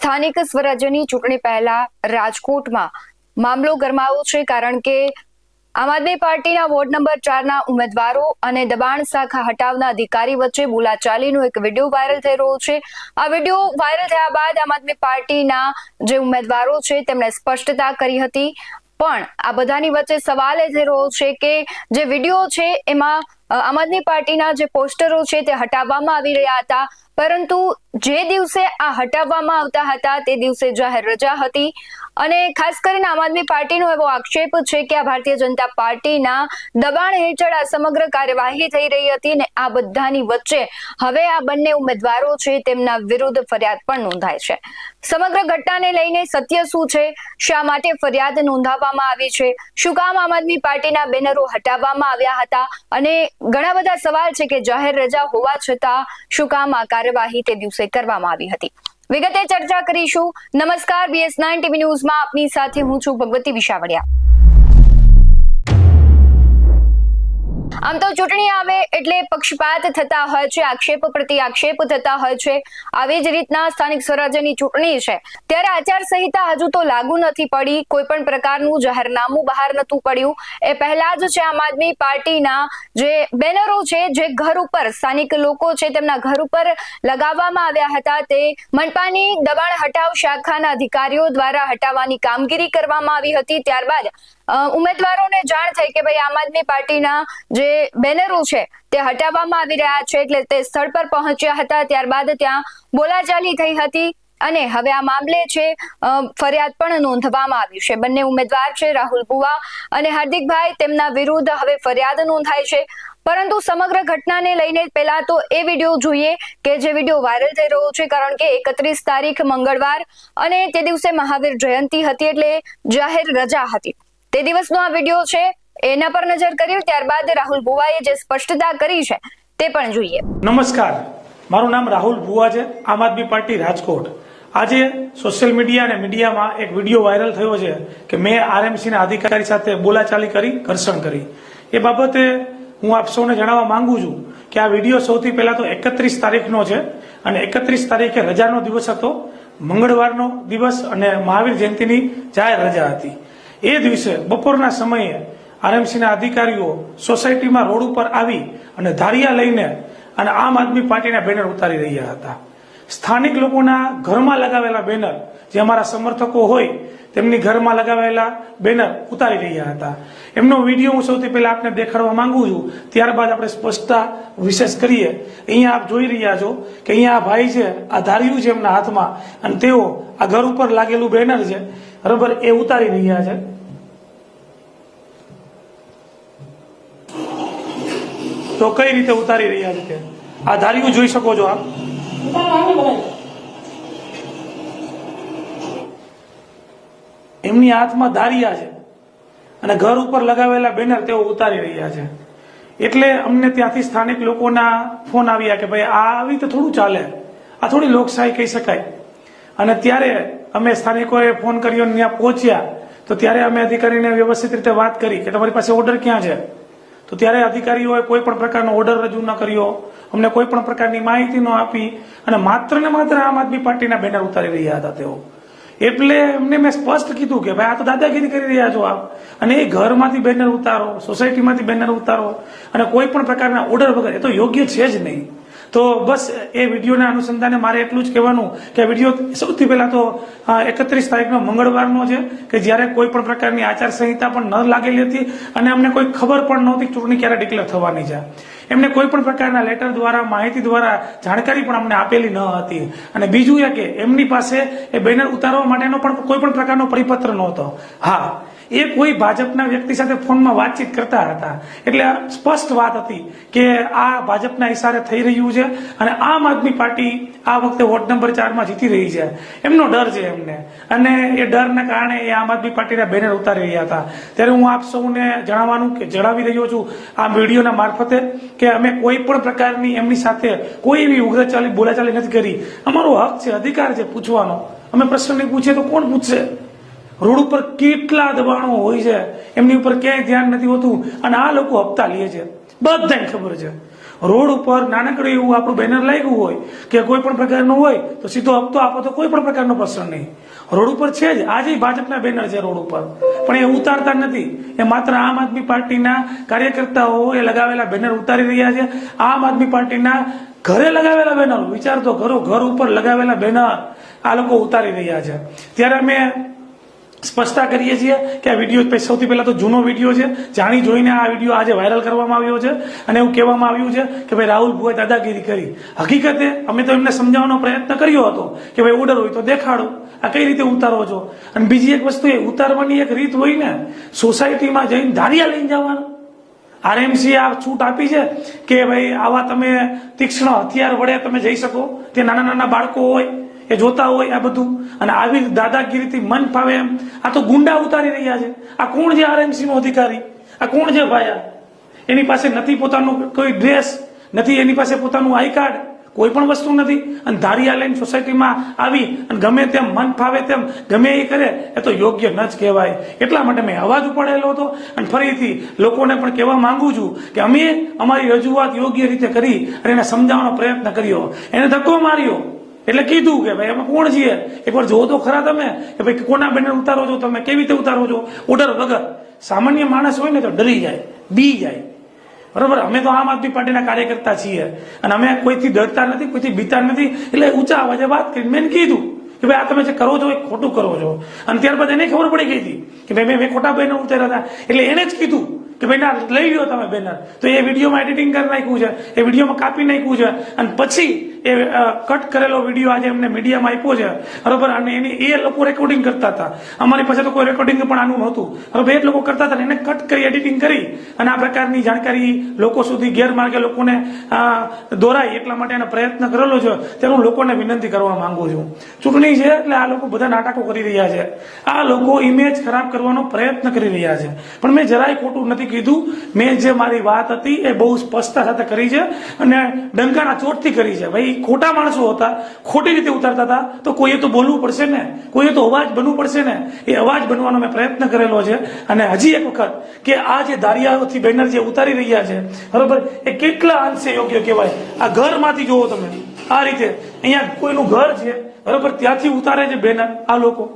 સ્થાનિક સ્વરાજ્યની ચૂંટણી પહેલા રાજકોટમાં મામલો ગરમાવો છે, કારણ કે આમ આદમી પાર્ટીના વોર્ડ નંબર 4ના ઉમેદવારો અને દબાણ શાખા હટાવના અધિકારી વચ્ચે બોલાચાલીનો એક વિડીયો વાયરલ થઈ રહ્યો છે। આ વિડીયો વાયરલ થયા બાદ આમ આદમી પાર્ટીના જે ઉમેદવારો છે તેમણે સ્પષ્ટતા કરી હતી, પણ આ બધાની વચ્ચે સવાલ એ થઈ રહ્યો છે કે જે વિડીયો છે એમાં આમ આદમી પાર્ટીના જે પોસ્ટરો છે તે હટાવવામાં આવી રહ્યા હતા, પરંતુ જે દિવસે આ હટાવવામાં આવતા હતા તે દિવસે જાહેર રજા હતી અને ખાસ કરીને આમ આદમી પાર્ટીનો એવો આક્ષેપ છે કે આ ભારતીય જનતા પાર્ટીના દબાણ હેઠળ આ સમગ્ર કાર્યવાહી થઈ રહી હતી અને આ બધાની વચ્ચે હવે આ બંને ઉમેદવારો છે તેમના વિરુદ્ધ ફરિયાદ પણ નોંધાય છે। સમગ્ર ઘટનાને લઈને સત્ય શું છે, શા માટે ફરિયાદ નોંધાવવામાં આવી છે, શું કામ આમ આદમી પાર્ટીના બેનરો હટાવવામાં આવ્યા હતા અને ઘણા બધા સવાલ છે કે જાહેર રજા હોવા છતાં શું કામ આ કાર્યવાહી તે દિવસે કરવામાં આવી હતી, વિગતે ચર્ચા કરીશું। નમસ્કાર, BS9 ટીવી ન્યૂઝમાં આપની સાથે હું છું ભગવતી વિશાવડિયા। આમ તો ચૂંટણી આવે એટલે પક્ષપાત થતા હોય છે, આક્ષેપ પ્રતિ આક્ષેપ થતા હોય છે। આવી જ રીતના સ્થાનિક સ્વરાજ્યની ચૂંટણી છે ત્યારે આચારસંહિતા હજુ તો લાગુ નથી પડી, કોઈ પણ પ્રકારનું જાહેરનામું બહાર નતું પડ્યું। એ પહેલા જ છે આમ આદમી પાર્ટીના જે બેનરો છે જે ઘર ઉપર સ્થાનિક લોકો છે તેમના ઘર ઉપર લગાવવામાં આવ્યા હતા તે મનપાની દબાણ હટાવ શાખાના અધિકારીઓ દ્વારા હટાવવાની કામગીરી કરવામાં આવી હતી। ત્યારબાદ ઉમેદવારોને જાણ થઈ કે ભાઈ આમ આદમી પાર્ટીના જે બેનરો છે તે હટાવવામાં આવી રહ્યા છે, એટલે તે સ્થળ પર પહોંચ્યા હતા। ત્યારબાદ ત્યાં બોલાચાલી થઈ હતી અને હવે આ મામલે છે ફરિયાદ પણ નોંધવામાં આવી છે। બંને ઉમેદવાર છે રાહુલ બુવા અને હાર્દિકભાઈ, તેમના વિરુદ્ધ હવે ફરિયાદ નોંધાઈ છે, પરંતુ સમગ્ર ઘટનાને લઈને પહેલા તો એ વિડીયો જોઈએ કે જે વિડીયો વાયરલ થઈ રહ્યો છે, કારણ કે 31 તારીખ મંગળવાર અને તે દિવસે મહાવીર જયંતિ હતી એટલે જાહેર રજા હતી। તે દિવસનો આ વિડીયો છે, એના પર નજર કરીએ, ત્યારબાદ રાહુલ બુવાએ જે સ્પષ્ટતા કરી છે તે પણ જોઈએ। નમસ્કાર, મારું નામ રાહુલ બુવા છે, આમ આદમી પાર્ટી રાજકોટ। આજે સોશિયલ મીડિયા અને મીડિયામાં એક વિડીયો વાયરલ થયો છે કે મેં આરએમસીના અધિકારી સાથે બોલાચાલી કરી, ઘર્ષણ કરી। એ બાબતે હું આપ સૌને જણાવવા માંગુ છું કે આ વિડીયો સૌથી પહેલા તો 31 તારીખનો છે અને 31 તારીખે રજાનો દિવસ હતો, મંગળવારનો દિવસ અને મહાવીર જયંતિની જાહેર રજા હતી। એ દિવસે બપોરના સમયે આરએમસીના અધિકારીઓ સોસાયટીમાં રોડ ઉપર આવી અને ધારિયા લઈને અને આમ આદમી પાર્ટીના બેનર ઉતારી રહ્યા હતા। સ્થાનિક લોકોના ઘરમાં લગાવેલા બેનર, જે અમારા સમર્થકો હોય તેમની ઘરમાં લગાવેલા બેનર ઉતારી રહ્યા હતા। એમનો વિડીયો હું સૌથી પહેલા આપને દેખાડવા માંગુ છું, ત્યારબાદ આપણે સ્પષ્ટતા વિશેષ કરીએ। અહીંયા આપ જોઈ રહ્યા છો કે અહીંયા આ ભાઈ છે, આ ધારિયું છે એમના હાથમાં અને તેઓ આ ઘર ઉપર લાગેલું બેનર છે બરાબર એ ઉતારી રહ્યા છે। તો કઈ રીતે ઉતારી રહ્યા છે આ ધારિયું જોઈ શકો છો આપ, એમની હાથમાં ધારિયા છે અને ઘર ઉપર લગાવેલા બેનર તેઓ ઉતારી રહ્યા છે। એટલે અમને ત્યાંથી સ્થાનિક લોકોના ફોન આવ્યા કે ભાઈ આ આવી તો થોડું ચાલે, આ થોડી લોકશાહી કહી શકાય। અને ત્યારે અમે સ્થાનિકોએ ફોન કર્યો, ત્યાં પહોંચ્યા તો ત્યારે અમે અધિકારીને વ્યવસ્થિત રીતે વાત કરી કે તમારી પાસે ઓર્ડર ક્યાં છે, તો ત્યારે અધિકારીઓએ કોઈ પણ પ્રકારનો ઓર્ડર રજૂ ન કર્યો, અમને કોઈ પણ પ્રકારની માહિતી ન આપી અને માત્ર ને માત્ર આમ આદમી પાર્ટીના બેનર ઉતારી રહ્યા હતા તેઓ। એટલે એમને મેં સ્પષ્ટ કીધું કે ભાઈ આ તો દાદાગીરી કરી રહ્યા છો આપ, અને એ ઘરમાંથી બેનર ઉતારો, સોસાયટીમાંથી બેનર ઉતારો અને કોઈ પણ પ્રકારના ઓર્ડર વગર, એ તો યોગ્ય છે જ નહીં। તો બસ એ વિડીયોના અનુસંધાને મારે એટલું જ કહેવાનું કે આ વિડીયો સૌથી પહેલા તો 31 તારીખનો મંગળવારનો છે કે જ્યારે કોઈ પણ પ્રકારની આચારસંહિતા પણ ન લાગેલી હતી અને અમને કોઈ ખબર પણ નહોતી ચૂંટણી ક્યારે ડિક્લેર થવાની છે। એમને કોઈ પણ પ્રકારના લેટર દ્વારા, માહિતી દ્વારા જાણકારી પણ અમને આપેલી ન હતી। અને બીજું એ કે એમની પાસે એ બેનર ઉતારવા માટેનો પણ કોઈ પણ પ્રકારનો પરિપત્ર નહોતો। હા, એ કોઈ ભાજપના વ્યક્તિ સાથે ફોનમાં વાતચીત કરતા હતા, એટલે સ્પષ્ટ વાત હતી કે આ ભાજપના ઇશારે થઈ રહ્યું છે અને આમ આદમી પાર્ટી આ વખતે વોર્ડ નંબર 4માં જીતી રહી છે, એમનો ડર છે એમને, અને એ ડરના કારણે એ આમ આદમી પાર્ટીના બેનર ઉતારી રહ્યા હતા। ત્યારે હું આપ સૌને જણાવી રહ્યો છું આ વિડીયોના મારફતે કે અમે કોઈ પણ પ્રકારની એમની સાથે કોઈ એવી ઉગ્ર બોલાચાલી નથી કરી। અમારો હક છે, અધિકાર છે પૂછવાનો। અમે પ્રશ્ન નહીં પૂછીએ તો કોણ પૂછશે? રોડ ઉપર કેટલા દબાણો હોય છે, એમની ઉપર ક્યાંય ધ્યાન નથી હોતું અને આ લોકો હપ્તા લે છે, બધાને ખબર છે। રોડ ઉપર નાનકડું એવું આપણું બેનર લાગ્યું હોય કે કોઈ પણ પ્રકારનું હોય તો સીધો હપ્તો આપો તો કોઈ પણ પ્રકારનો પ્રશ્ન નહીં. રોડ ઉપર છે જ, આજે ભાજપના બેનર છે રોડ ઉપર, પણ એ ઉતારતા નથી. એ માત્ર આમ આદમી પાર્ટીના કાર્યકર્તાઓ એ લગાવેલા બેનર ઉતારી રહ્યા છે. આમ આદમી પાર્ટીના ઘરે લગાવેલા બેનર, વિચાર તો કરો, ઘર ઉપર લગાવેલા બેનર આ લોકો ઉતારી રહ્યા છે. ત્યારે અમે સ્પષ્ટતા કરીએ છીએ કે આ વિડીયો સૌથી પહેલા તો જૂનો વિડીયો છે. જાણી જોઈને આ વિડીયો આજે વાયરલ કરવામાં આવ્યો છે અને એવું કહેવામાં આવ્યું છે કે ભાઈ રાહુલ ભુવાએ દાદાગીરી કરી. હકીકતે અમે તો એમને સમજાવવાનો પ્રયત્ન કર્યો હતો કે ભાઈ ઓર્ડર હોય તો દેખાડો, આ કઈ રીતે ઉતારો છો. અને બીજી એક વસ્તુ, એ ઉતારવાની એક રીત હોય ને, સોસાયટીમાં જઈને ધારિયા લઈને જવાનું. આરએમસી આ છૂટ આપી છે કે ભાઈ આવા તમે તીક્ષ્ણ હથિયાર વડે તમે જઈ શકો, તે નાના નાના બાળકો હોય એ જોતા હોય આ બધું, અને આવી દાદાગીરીથી મન ફાવે એમ આ તો ગુંડા ઉતારી રહ્યા છે. આ કોણ છે આરએમસી નો અધિકારી? આ કોણ છે ભાઈ? એની પાસે નથી પોતાનું કોઈ ડ્રેસ, નથી એની પાસે પોતાનું આઈ કાર્ડ, કોઈ પણ વસ્તુ નથી, અને ધારિયા લઈને સોસાયટીમાં આવી અને ગમે તેમ મન ફાવે તેમ ગમે એ કરે, એ તો યોગ્ય ન જ કહેવાય. એટલા માટે મેં અવાજ ઉપાડેલો હતો અને ફરીથી લોકોને પણ કહેવા માંગુ છું કે અમે અમારી રજૂઆત યોગ્ય રીતે કરી અને એને સમજાવવાનો પ્રયત્ન કર્યો. એને ધક્કો માર્યો એટલે કીધું કે ભાઈ અમે કોણ છીએ, એકવાર જોવો તો ખરા તમે કે ભાઈ કોના બેનર ઉતારો છો તમે, કેવી રીતે ઉતારો છો ઓર્ડર વગર. સામાન્ય માણસ હોય ને તો ડરી જાય, બી જાય. બરોબર, અમે તો આમ આદમી પાર્ટીના કાર્યકર્તા છીએ અને અમે કોઈથી ડરતા નથી, કોઈથી બીતા નથી. એટલે ઊંચા અવાજે વાત કરી, મેં કીધું કે ભાઈ આ તમે જે કરો છો એ ખોટું કરો છો. અને ત્યારબાદ એને ખબર પડી ગઈ હતી કે ભાઈ મેં ખોટા બેનર ઉતાર્યા હતા. એટલે એને જ કીધું કે ભાઈ ના લઈ લ્યો તમે બેનર. તો એ વિડીયોમાં એડિટિંગ કરી નાખ્યું છે, એ વિડીયોમાં કાપી નાખ્યું છે અને પછી એ કટ કરેલો વિડીયો આજે એમને મીડિયામાં આપ્યો છે. બરોબર, અને એ લોકો રેકોર્ડિંગ કરતા હતા. અમારી પાસે તો કોઈ રેકોર્ડિંગ પણ આનું નહોતું. બરોબર, એ જ લોકો કરતા હતા, એને કટ કરી એડિટિંગ કરી અને આ પ્રકારની જાણકારી લોકો સુધી ગેરમાર્ગે લોકોને દોરાય એટલા માટે એનો પ્રયત્ન કરેલો છે. ત્યારે હું લોકોને વિનંતી કરવા માંગુ છું, ચૂંટણી છે એટલે આ લોકો બધા નાટકો કરી રહ્યા છે. આ લોકો ઇમેજ ખરાબ કરવાનો પ્રયત્ન કરી રહ્યા છે. પણ મેં જરાય ખોટું નથી કીધું. મેં જે મારી વાત હતી એ બહુ સ્પષ્ટતા સાથે કરી છે અને ડંકાના ચોટથી કરી છે. ભાઈ ખોટા માણસો હતા, ખોટી રીતે ઉતારતા હતા, તો કોઈએ તો બોલવું પડશે ને, કોઈએ તો અવાજ બનવું પડશે ને. એ અવાજ બનવાનો મેં પ્રયત્ન કરેલો છે. અને હજી એક વખત કે આ જે દારિયાઓથી બેનર જે ઉતારી રહ્યા છે, બરોબર, એ કેટલા અંશે યોગ્ય કહેવાય. આ ઘરમાંથી જોવો તમે, આ રીતે અહીંયા કોઈનું ઘર છે, બરોબર, ત્યાંથી ઉતારે છે બેનર આ લોકો.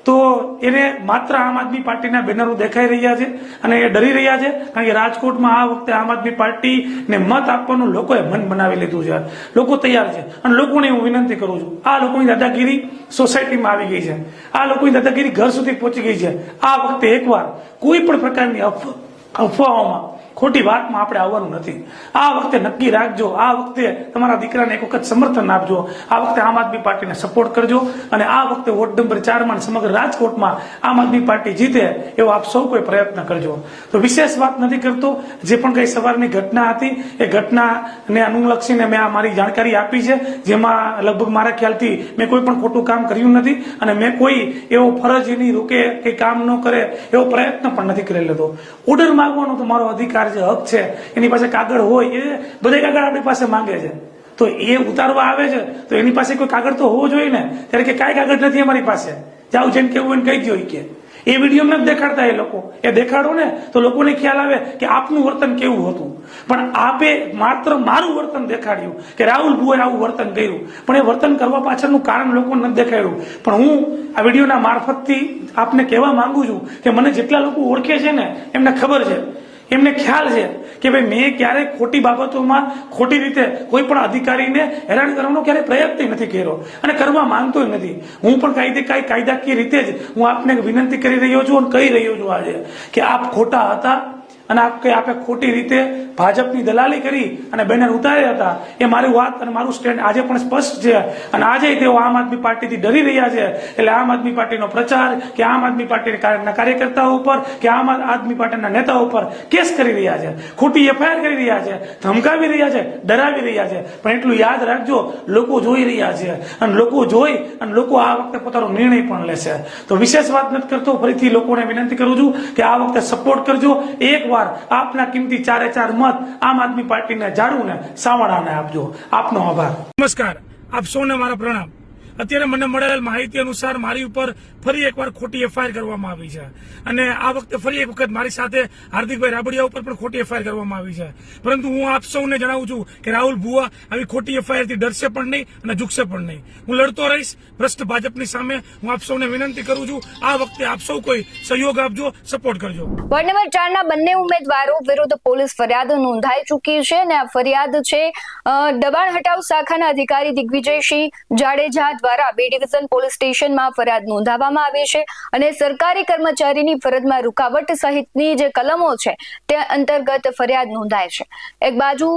તો એને માત્ર આમ આદમી પાર્ટીના બેનરો દેખાઈ રહ્યા છે અને એ ડરી રહ્યા છે. કારણ કે રાજકોટમાં આ વખતે આમ આદમી પાર્ટીને મત આપવાનું લોકોએ મન બનાવી લીધું છે. લોકો તૈયાર છે અને લોકોને હું વિનંતી કરું છું, આ લોકોની દાદાગીરી સોસાયટીમાં આવી ગઈ છે, આ લોકોની દાદાગીરી ઘર સુધી પહોંચી ગઈ છે. આ વખતે એકવાર કોઈ પણ પ્રકારની અફવાઓમાં, ખોટી વાતમાં આપણે આવવાનું નથી. આ વખતે નક્કી રાખજો, આ વખતે તમારા દીકરાને એક વખત સમર્થન આપજો, આ વખતે આમ આદમી પાર્ટીને સપોર્ટ કરજો અને આ વખતે વોર્ડ નંબર 4 માં સમગ્ર રાજકોટમાં આમ આદમી પાર્ટી જીતે એવો આપ સૌ કોઈ પ્રયત્ન કરજો. તો વિશેષ વાત નથી કરતો. જે પણ કઈ સવારની ઘટના હતી એ ઘટનાને અનુલક્ષીને મેં આ મારી જાણકારી આપી છે, જેમાં લગભગ મારા ખ્યાલથી મેં કોઈ પણ ખોટું કામ કર્યું નથી અને મેં કોઈ એવો ફરજ એની રોકે કે કામ ન કરે એવો પ્રયત્ન પણ નથી કરી લીધો. ઓર્ડર માંગવાનો તો મારો અધિકાર જે હક છે, એની પાસે કાગળ હોય એ બધે કાગળ આપણી પાસે માંગે છે. તો એ ઉતારવા આવે છે તો એની પાસે કોઈ કાગળ તો હોવો જોઈએ ને. ત્યારે કે કાંઈ કાગળ નથી અમારી પાસે, જાવ જેમ કેવું એને કહી દો કે એ વિડીયો નથી દેખાડતા. એ લોકો એ દેખાડો ને તો લોકોને ખ્યાલ આવે કે આપનું વર્તન કેવું હતું. પણ આપે માત્ર મારું વર્તન દેખાડ્યું કે રાહુલ ભુવાએ આવું વર્તન કર્યું, પણ એ વર્તન કરવા પાછળનું કારણ લોકોને નથી દેખાડ્યું. પણ હું આ વિડીયોના મારફતથી આપને કહેવા માંગુ છું કે મને જેટલા લોકો ઓળખે છે ને એમને ખબર છે, એમને ખ્યાલ છે કે ભાઈ મેં ક્યારેય ખોટી બાબતોમાં ખોટી રીતે કોઈ પણ અધિકારીને હેરાન કરવાનો ક્યારેય પ્રયત્ન નથી કર્યો અને કરવા માંગતો નથી. હું પણ કાયદાકીય રીતે જ હું આપને વિનંતી કરી રહ્યો છું અને કહી રહ્યો છું આજે કે આપ ખોટા હતા અને આપે ખોટી રીતે ભાજપની દલાલી કરી અને બેનર ઉતાર્યા હતા. એ મારી વાત અને મારું સ્ટેન્ડ આજે પણ સ્પષ્ટ છે. અને આજે તેઓ આમ આદમી પાર્ટીથી ડરી રહ્યા છે. એટલે આમ આદમી પાર્ટીનો પ્રચાર કે આમ આદમી પાર્ટીના કાર્યકર્તાઓ ઉપર કે આમ આદમી પાર્ટીના નેતાઓ ઉપર કેસ કરી રહ્યા છે, ખોટી એફઆઈઆર કરી રહ્યા છે, ધમકાવી રહ્યા છે, ડરાવી રહ્યા છે. પણ એટલું યાદ રાખજો, લોકો જોઈ રહ્યા છે અને લોકો જોઈ અને લોકો આ વખતે પોતાનો નિર્ણય પણ લેશે. તો વિશેષ વાત નથી કરતો. ફરીથી લોકોને વિનંતી કરું છું કે આ વખતે સપોર્ટ કરજો. એકવાર આપના કિંમતી 4 મત આમ આદમી પાર્ટીને જાળવું ને સાવણાને આપજો. આપનો આભાર. નમસ્કાર, આપ સૌને મારા પ્રણામ. અત્યારે મને મળેલ માહિતી અનુસાર મારી ઉપર ફરી એકવાર ખોટી એફઆઈઆર કરવામાં આવી છે અને આ વખતે ફરી એક વખત મારી સાથે હાર્દિકભાઈ રાબડિયા ઉપર પણ ખોટી એફઆઈઆર કરવામાં આવી છે. પરંતુ હું આપ સૌને જણાવું છું કે રાહુલ ભુવા આવી ખોટી એફઆઈઆર થી ડરશે પણ નહીં અને ઝૂકશે પણ નહીં. હું લડતો રહીશ ભ્રષ્ટ ભાજપની સામે. હું આપ સૌને વિનંતી કરું છું, આ વખતે આપ સૌ કોઈ સહયોગ આપજો, સપોર્ટ કરજો. વોર્ડ નંબર 4 ના બંને ઉમેદવારો વિરુદ્ધ પોલીસ ફરિયાદ નોંધાઈ ચૂકી છે અને આ ફરિયાદ છે દબાણ હટાવ શાખાના અધિકારી દિગ્વિજયસિંહ જાડેજા દ્વારા B ડિવિઝન પોલીસ સ્ટેશનમાં ફરિયાદ નોંધાવવામાં આવી છે અને સરકારી કર્મચારીની ફરજમાં રૂકાવટ સહિતની જે કલમો છે તે અંતર્ગત ફરિયાદ નોંધાય છે. એક બાજુ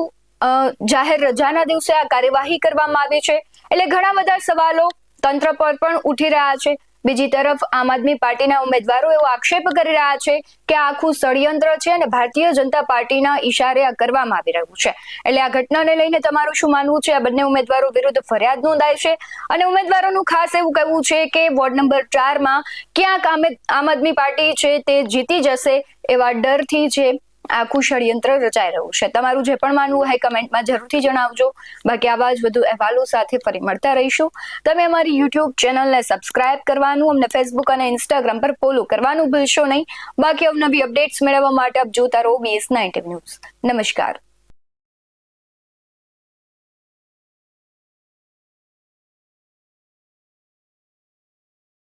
જાહેર રજાના દિવસે આ કાર્યવાહી કરવામાં આવી છે એટલે ઘણા બધા સવાલો તંત્ર પર પણ ઉઠી રહ્યા છે. બીજી તરફ આમ આદમી પાર્ટીના ઉમેદવારો એવો આક્ષેપ કરી રહ્યા છે કે આખું ષડયંત્ર છે અને ભારતીય જનતા પાર્ટીના ઈશારે આ કરવામાં આવી રહ્યું છે. એટલે આ ઘટનાને લઈને તમારું શું માનવું છે? આ બંને ઉમેદવારો વિરુદ્ધ ફરિયાદ નોંધાઈ છે અને ઉમેદવારોનું ખાસ એવું કહેવું છે કે વોર્ડ નંબર 4 માં ક્યાંક આમ આદમી પાર્ટી છે તે જીતી જશે એવા ડરથી છે આખું ષડયંત્ર રચાઈ રહ્યું છે. તમારું જે પણ માનવું હોય કમેન્ટમાં જરૂરથી જણાવજો. બાકી આવા જ વધુ અહેવાલો સાથે ફરી મળતા રહીશું. તમે અમારી યુટ્યુબ ચેનલને સબસ્ક્રાઇબ કરવાનું, અમને ફેસબુક અને ઇન્સ્ટાગ્રામ પર ફોલો કરવાનું ભૂલશો નહીં. બાકી અવનવી અપડેટ્સ મેળવવા માટે આપ જોતા રહો BS9 ન્યૂઝ. નમસ્કાર.